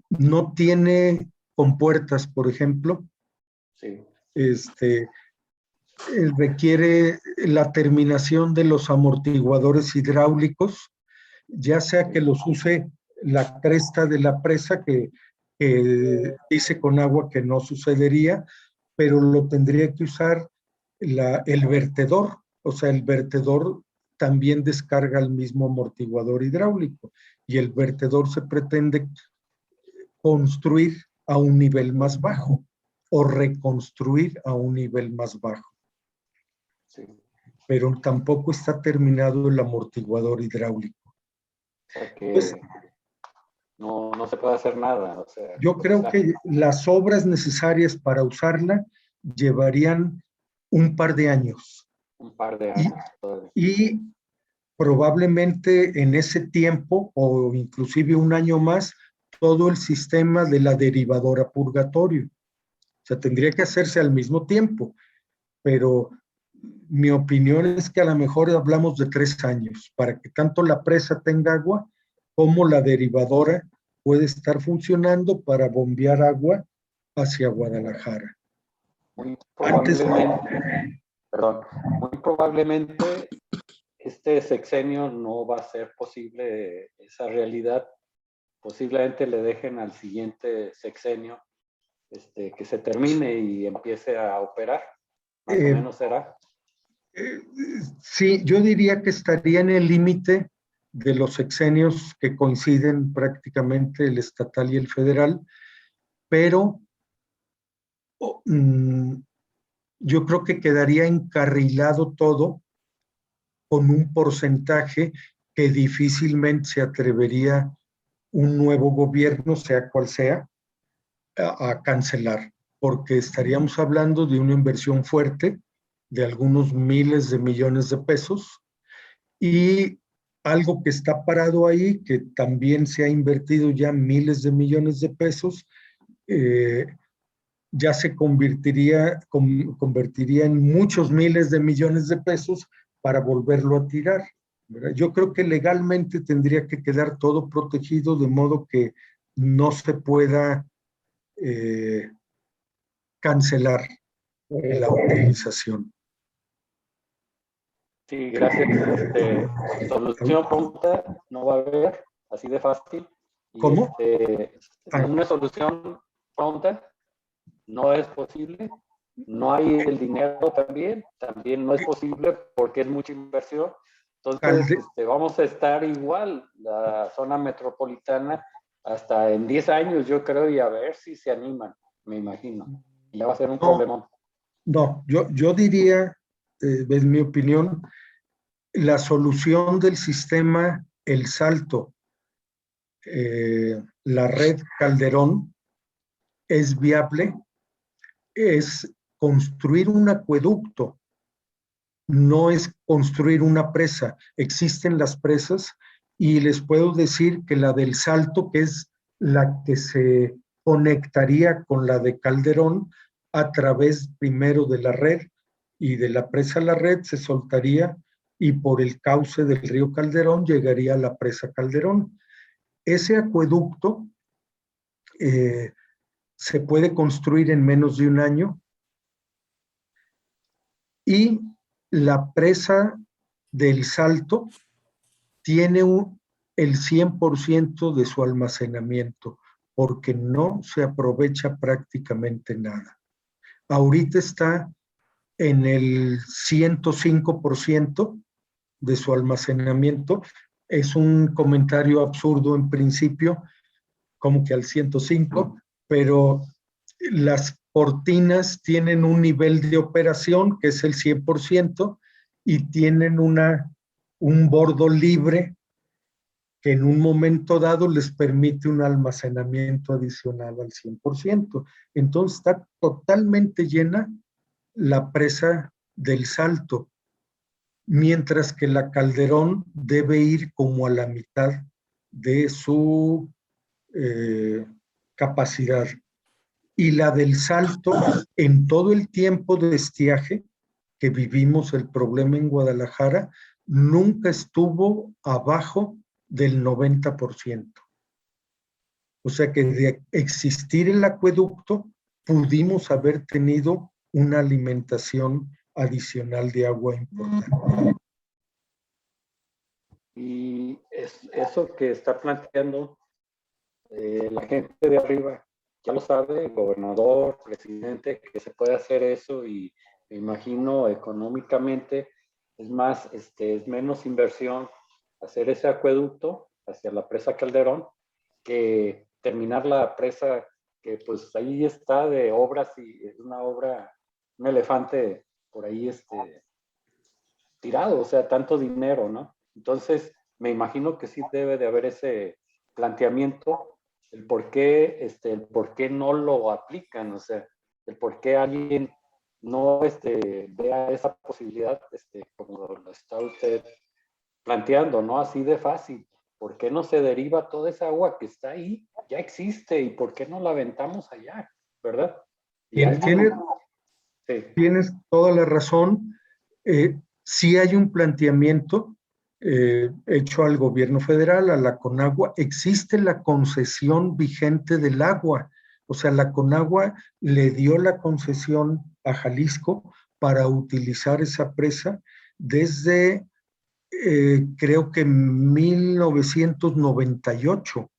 No tiene compuertas, por ejemplo. Sí. Requiere la terminación de los amortiguadores hidráulicos, ya sea que los use la cresta de la presa, que dice con agua que no sucedería, pero lo tendría que usar el vertedor, o sea, el vertedor también descarga el mismo amortiguador hidráulico y el vertedor se pretende construir a un nivel más bajo o reconstruir a un nivel más bajo. Sí. Pero tampoco está terminado el amortiguador hidráulico. O sea que Pues, no se puede hacer nada. O sea, yo creo está que las obras necesarias para usarla llevarían un par de años. un par de Y, años todavía. y probablemente en ese tiempo o inclusive un año más, todo el sistema de la derivadora purgatorio. O sea, tendría que hacerse al mismo tiempo, pero mi opinión es que a lo mejor hablamos de 3 años para que tanto la presa tenga agua como la derivadora puede estar funcionando para bombear agua hacia Guadalajara. Muy Antes, probablemente, perdón, muy probablemente este sexenio no va a ser posible esa realidad. Posiblemente le dejen al siguiente sexenio que se termine y empiece a operar. Más o eh, menos será. sí, yo diría que estaría en el límite de los sexenios que coinciden prácticamente el estatal y el federal, pero yo creo que quedaría encarrilado todo con un porcentaje que difícilmente se atrevería un nuevo gobierno, sea cual sea, a cancelar, porque estaríamos hablando de una inversión fuerte de algunos miles de millones de pesos y algo que está parado ahí, que también se ha invertido ya miles de millones de pesos, ya se convertiría en muchos miles de millones de pesos para volverlo a tirar, ¿verdad? Yo creo que legalmente tendría que quedar todo protegido de modo que no se pueda cancelar la utilización. Sí, gracias. Solución pronta no va a haber, así de fácil. Y ¿Cómo? una solución pronta no es posible. No hay el dinero también no es posible porque es mucha inversión. Entonces, vamos a estar igual, la zona metropolitana, hasta en 10 años, yo creo, y a ver si se animan, me imagino. Y ya va a ser un problema. No, yo diría, es mi opinión, la solución del sistema El Salto, la red Calderón, es viable, es construir un acueducto, no es construir una presa. Existen las presas y les puedo decir que la del Salto, que es la que se conectaría con la de Calderón a través primero de la red y de la presa a la red se soltaría y por el cauce del río Calderón llegaría a la presa Calderón. Ese acueducto se puede construir en menos de un año y la presa del Salto tiene el 100% de su almacenamiento porque no se aprovecha prácticamente nada. Ahorita está en el 105% de su almacenamiento. Es un comentario absurdo en principio, como que al 105, pero las cortinas tienen un nivel de operación que es el 100% y tienen un bordo libre que en un momento dado les permite un almacenamiento adicional al 100%. Entonces está totalmente llena la presa del Salto, mientras que la Calderón debe ir como a la mitad de su capacidad. Y la del Salto, en todo el tiempo de estiaje que vivimos el problema en Guadalajara, nunca estuvo abajo del 90%. O sea que de existir el acueducto, pudimos haber tenido una alimentación adicional de agua importante. Y eso que está planteando la gente de arriba, ya lo sabe, el gobernador, presidente, que se puede hacer eso y me imagino económicamente Es más, es menos inversión hacer ese acueducto hacia la presa Calderón que terminar la presa que pues ahí está de obras y es una obra, un elefante por ahí tirado, o sea, tanto dinero, ¿no? Entonces, me imagino que sí debe de haber ese planteamiento, el por qué no lo aplican, o sea, el por qué alguien no vea esa posibilidad, como lo está usted planteando, ¿no? Así de fácil. ¿Por qué no se deriva toda esa agua que está ahí? Ya existe, ¿y por qué no la aventamos allá? ¿Verdad? Y Tienes toda la razón. Sí hay un planteamiento hecho al gobierno federal, a la Conagua. Existe la concesión vigente del agua. O sea, la Conagua le dio la concesión a Jalisco para utilizar esa presa desde creo que 1998,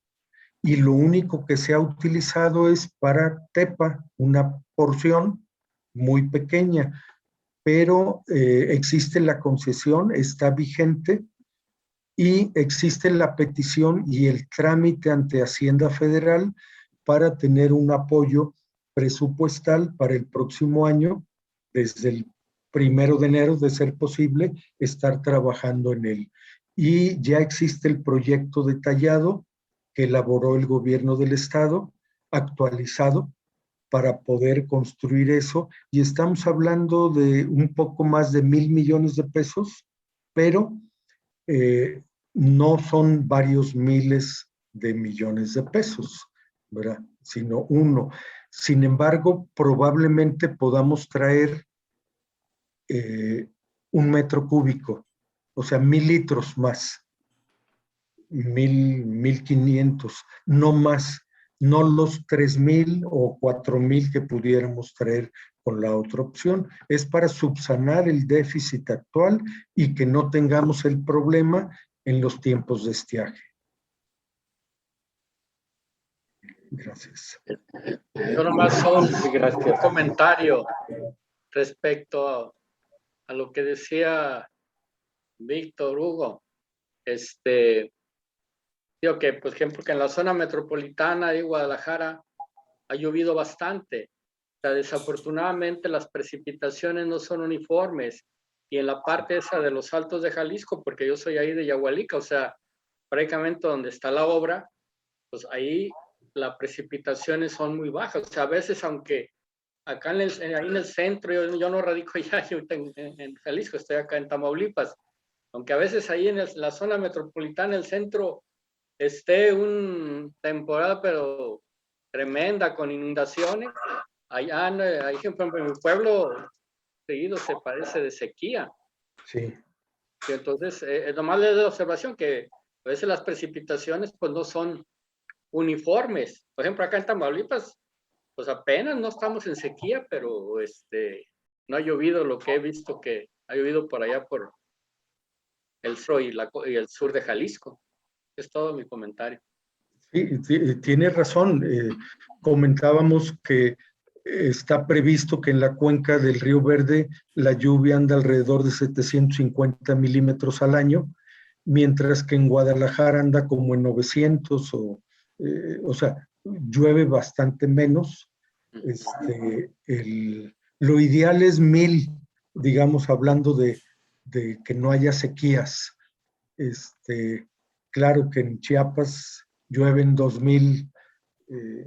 y lo único que se ha utilizado es para Tepa, una porción muy pequeña, pero existe la concesión, está vigente, y existe la petición y el trámite ante Hacienda Federal para tener un apoyo presupuestal para el próximo año, desde el 1 de enero, de ser posible, estar trabajando en él. Y ya existe el proyecto detallado que elaboró el gobierno del estado, actualizado, para poder construir eso, y estamos hablando de un poco más de 1,000 millones de pesos, pero no son varios miles de millones de pesos, ¿verdad? Sino uno. Sin embargo, probablemente podamos traer 1 metro cúbico, o sea, 1,000 litros más, 1,500, no más, no los 3,000 o 4,000 que pudiéramos traer con la otra opción. Es para subsanar el déficit actual y que no tengamos el problema en los tiempos de estiaje. Gracias. Yo nomás un comentario respecto a lo que decía Víctor Hugo. Digo que, por ejemplo, que en la zona metropolitana de Guadalajara ha llovido bastante. O sea, desafortunadamente las precipitaciones no son uniformes. Y en la parte esa de los Altos de Jalisco, porque yo soy ahí de Yahualica, o sea, prácticamente donde está la obra, pues ahí las precipitaciones son muy bajas. O sea, a veces, aunque acá ahí en el centro, yo no radico ya en Jalisco, estoy acá en Tamaulipas, aunque a veces ahí en la zona metropolitana, el centro, esté una temporada, pero tremenda, con inundaciones, allá, por ejemplo, en mi pueblo, seguido se padece de sequía. Sí. Y entonces, nomás le doy la observación que a veces las precipitaciones pues no son uniformes. Por ejemplo, acá en Tamaulipas, pues apenas no estamos en sequía, pero no ha llovido lo que he visto que ha llovido por allá por el sur y el sur de Jalisco. Es todo mi comentario. Sí, tiene razón. Comentábamos que está previsto que en la cuenca del Río Verde la lluvia anda alrededor de 750 milímetros al año, mientras que en Guadalajara anda como en 900, o sea, llueve bastante menos. Lo ideal es 1,000, digamos, hablando de que no haya sequías. Claro que en Chiapas llueven 2,000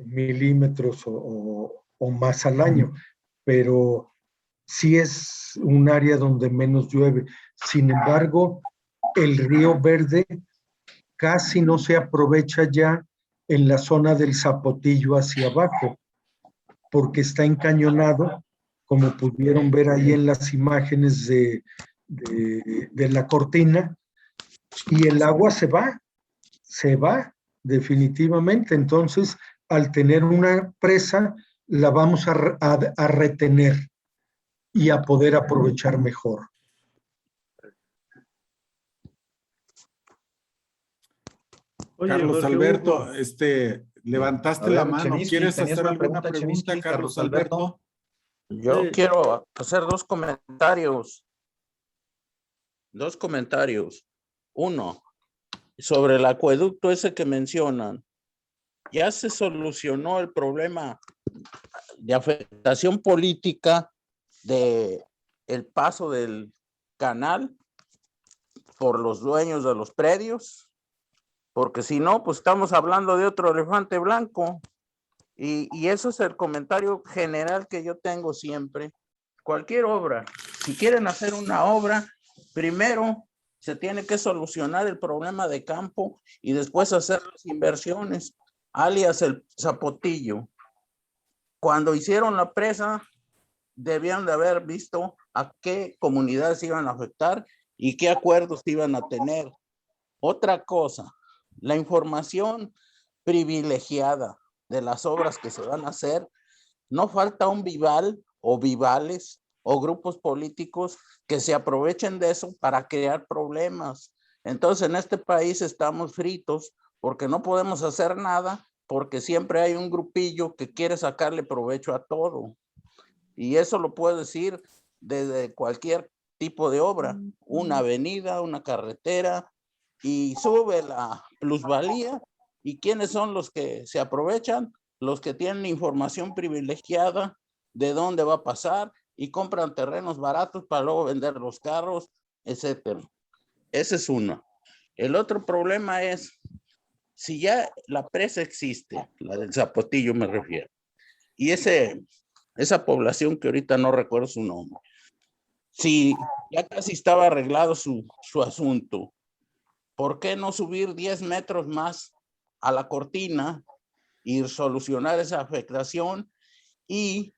milímetros o más al año, pero sí es un área donde menos llueve. Sin embargo, el Río Verde casi no se aprovecha ya en la zona del Zapotillo hacia abajo, porque está encañonado, como pudieron ver ahí en las imágenes de la cortina, y el agua se va definitivamente. Entonces, al tener una presa, la vamos a retener y a poder aprovechar mejor. Oye, Carlos Alberto, levantaste la mano. Cheminsky, ¿Quieres ¿tenías hacer una alguna pregunta, Cheminsky, Carlos Alberto? Yo quiero hacer 2 comentarios. Dos comentarios. Uno, sobre el acueducto ese que mencionan. Ya se solucionó el problema de afectación política de el paso del canal por los dueños de los predios, porque si no, pues estamos hablando de otro elefante blanco. Y eso es el comentario general que yo tengo siempre. Cualquier obra, si quieren hacer una obra, primero se tiene que solucionar el problema de campo y después hacer las inversiones, alias el Zapotillo. Cuando hicieron la presa, debían de haber visto a qué comunidades iban a afectar y qué acuerdos iban a tener. Otra cosa, la información privilegiada de las obras que se van a hacer, no falta un vival o vivales o grupos políticos que se aprovechen de eso para crear problemas. Entonces en este país estamos fritos porque no podemos hacer nada porque siempre hay un grupillo que quiere sacarle provecho a todo. Y eso lo puedo decir desde cualquier tipo de obra, una avenida, una carretera, y sube la plusvalía. ¿Y quiénes son los que se aprovechan? Los que tienen información privilegiada de dónde va a pasar y compran terrenos baratos para luego vender los carros, etcétera. Ese es uno. El otro problema es, si ya la presa existe, la del Zapotillo me refiero, y esa población que ahorita no recuerdo su nombre, si ya casi estaba arreglado su asunto, ¿por qué no subir 10 metros más a la cortina y solucionar esa afectación? Y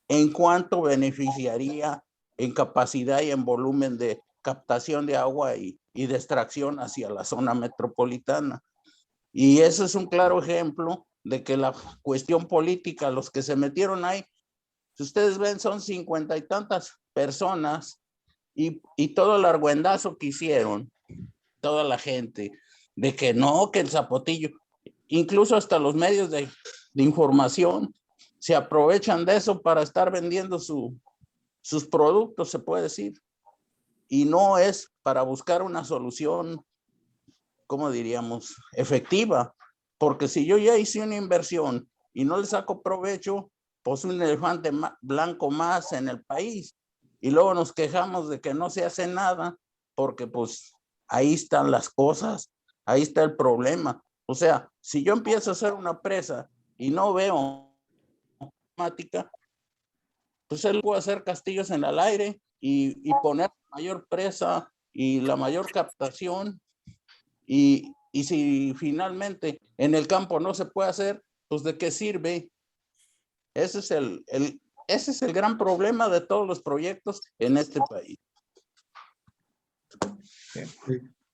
en cuánto beneficiaría en capacidad y en volumen de captación de agua y de extracción hacia la zona metropolitana. Y eso es un claro ejemplo de que la cuestión política, los que se metieron ahí, si ustedes ven, son 50 y tantas personas y todo el argüendazo que hicieron, toda la gente, de que no, que el Zapotillo, incluso hasta los medios de información se aprovechan de eso para estar vendiendo sus productos, se puede decir, y no es para buscar una solución, ¿cómo diríamos?, efectiva, porque si yo ya hice una inversión y no le saco provecho, pues un elefante blanco más en el país, y luego nos quejamos de que no se hace nada, porque pues ahí están las cosas, ahí está el problema. O sea, si yo empiezo a hacer una presa y no veo temática, pues él puede hacer castillos en el aire y poner mayor presa y la mayor captación, y si finalmente en el campo no se puede hacer, pues ¿de qué sirve? Ese es el gran problema de todos los proyectos en este país.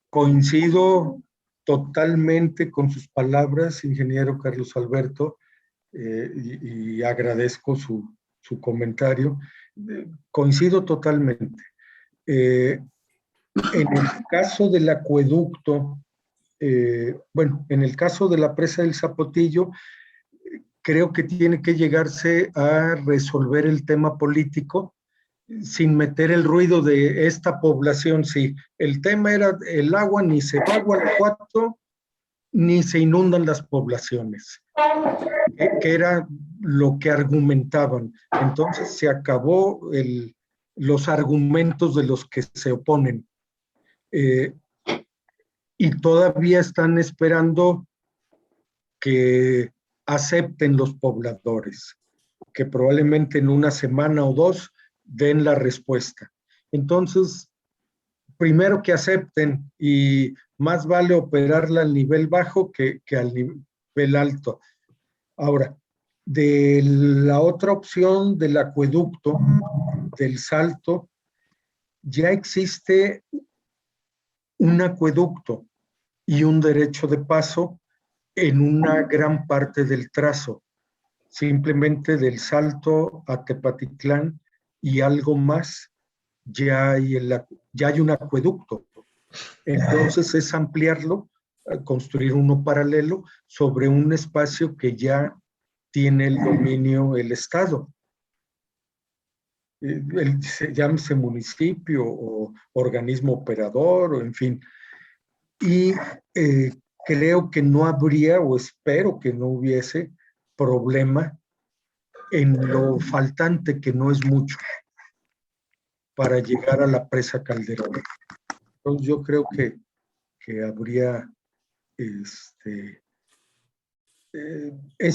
Coincido totalmente con sus palabras, ingeniero Carlos Alberto, y agradezco su comentario. Coincido totalmente. En el caso del acueducto, bueno, en el caso de la presa del Zapotillo, creo que tiene que llegarse a resolver el tema político sin meter el ruido de esta población. Sí, el tema era el agua, ni se va a Guanajuato, ni se inundan las poblaciones, que era lo que argumentaban. Entonces se acabó los argumentos de los que se oponen. Y todavía están esperando que acepten los pobladores, que probablemente en una semana o dos den la respuesta. Entonces, primero que acepten, y más vale operarla al nivel bajo que al nivel alto. Ahora, de la otra opción del acueducto, del Salto, ya existe un acueducto y un derecho de paso en una gran parte del trazo, simplemente del Salto a Tepatitlán y algo más, ya hay un acueducto. Entonces es ampliarlo, construir uno paralelo sobre un espacio que ya tiene el dominio el Estado. llámese municipio o organismo operador, o en fin. Y creo que no habría, o espero que no hubiese, problema en lo faltante, que no es mucho, para llegar a la presa Calderón. Entonces yo creo que habría, es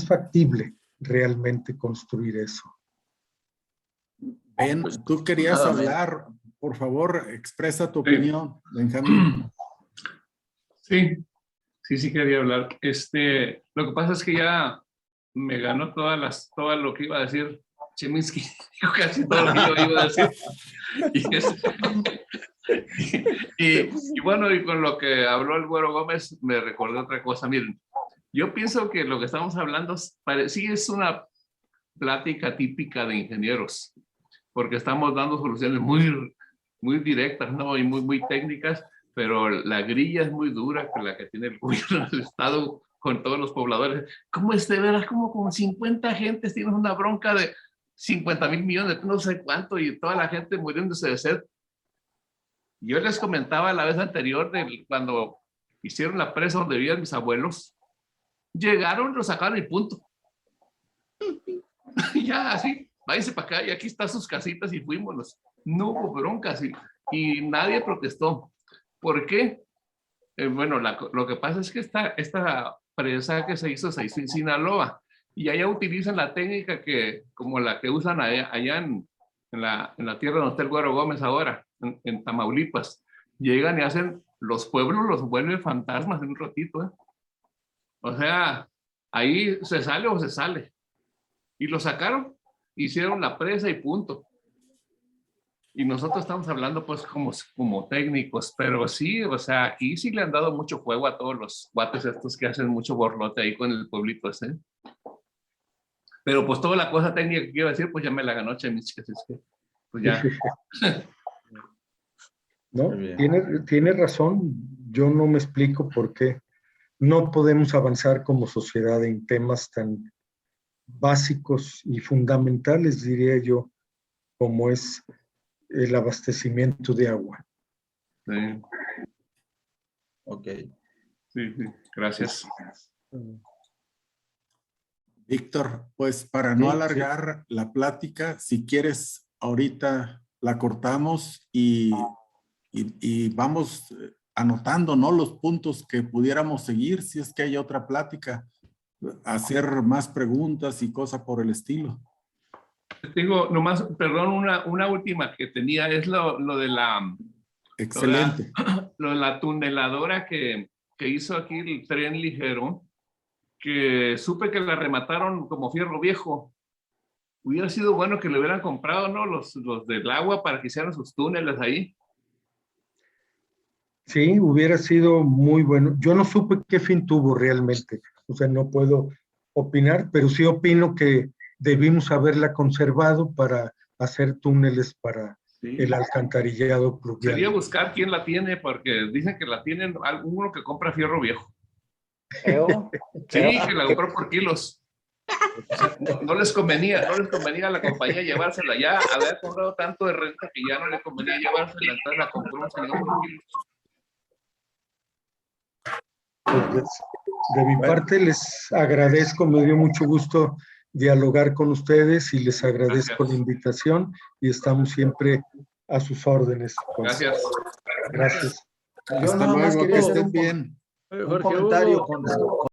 factible realmente construir eso. Ben, tú querías hablar, por favor, expresa tu opinión, Benjamín. Sí, quería hablar. Lo que pasa es que ya me ganó todo lo que iba a decir Cheminsky, dijo casi todo lo que yo iba a decir. Y bueno, y con lo que habló el Güero Gómez, me recordé otra cosa. Miren, yo pienso que lo que estamos hablando sí es una plática típica de ingenieros, porque estamos dando soluciones muy directas, ¿no? Y muy técnicas, pero la grilla es muy dura, que la que tiene el gobierno del Estado con todos los pobladores. ¿Cómo es de veras? Como con 50 gentes tienes una bronca de 50,000 millones, no sé cuánto, y toda la gente muriéndose de sed? Yo les comentaba la vez anterior, cuando hicieron la presa donde vivían mis abuelos, llegaron, lo sacaron y punto. Ya así, váyanse para acá y aquí están sus casitas y fuímonos. No hubo broncas y nadie protestó. ¿Por qué? Bueno, lo que pasa es que esta presa que se hizo en Sinaloa, y allá utilizan la técnica como la que usan allá en la tierra donde está el Güero Gómez ahora, en Tamaulipas. Llegan y hacen, los pueblos los vuelven fantasmas en un ratito, ¿eh? O sea, ahí se sale o se sale. Y lo sacaron, hicieron la presa y punto. Y nosotros estamos hablando pues como técnicos, pero sí, o sea, aquí sí le han dado mucho juego a todos los guates estos que hacen mucho borlote ahí con el pueblito ese. Pero pues toda la cosa técnica que iba a decir, pues ya me la ganó Cheminsky, así es que pues ya. No, tiene razón. Yo no me explico por qué no podemos avanzar como sociedad en temas tan básicos y fundamentales, diría yo, como es el abastecimiento de agua. Sí. Ok. Sí, gracias. Víctor, pues para no alargar la plática, si quieres, ahorita la cortamos y vamos anotando, ¿no? Los puntos que pudiéramos seguir, si es que hay otra plática, hacer más preguntas y cosas por el estilo. Tengo nomás, perdón, una última que tenía, es lo de la... Excelente. Lo de la tuneladora que hizo aquí el tren ligero, que supe que la remataron como fierro viejo. Hubiera sido bueno que le hubieran comprado, ¿no? Los del agua para que hicieran sus túneles ahí. Sí, hubiera sido muy bueno. Yo no supe qué fin tuvo realmente, o sea, no puedo opinar, pero sí opino que debimos haberla conservado para hacer túneles para el alcantarillado pluvial. Sería buscar quién la tiene, porque dicen que la tienen uno que compra fierro viejo. Sí, que la compró por kilos. O sea, no les convenía a la compañía llevársela. Ya había cobrado tanto de renta que ya no le convenía llevársela, entonces la compró un señor por kilos. Pues, de mi parte les agradezco, me dio mucho gusto dialogar con ustedes y les agradezco la invitación y estamos siempre a sus órdenes. Gracias. Gracias. Hasta luego, que estén bien. Un comentario con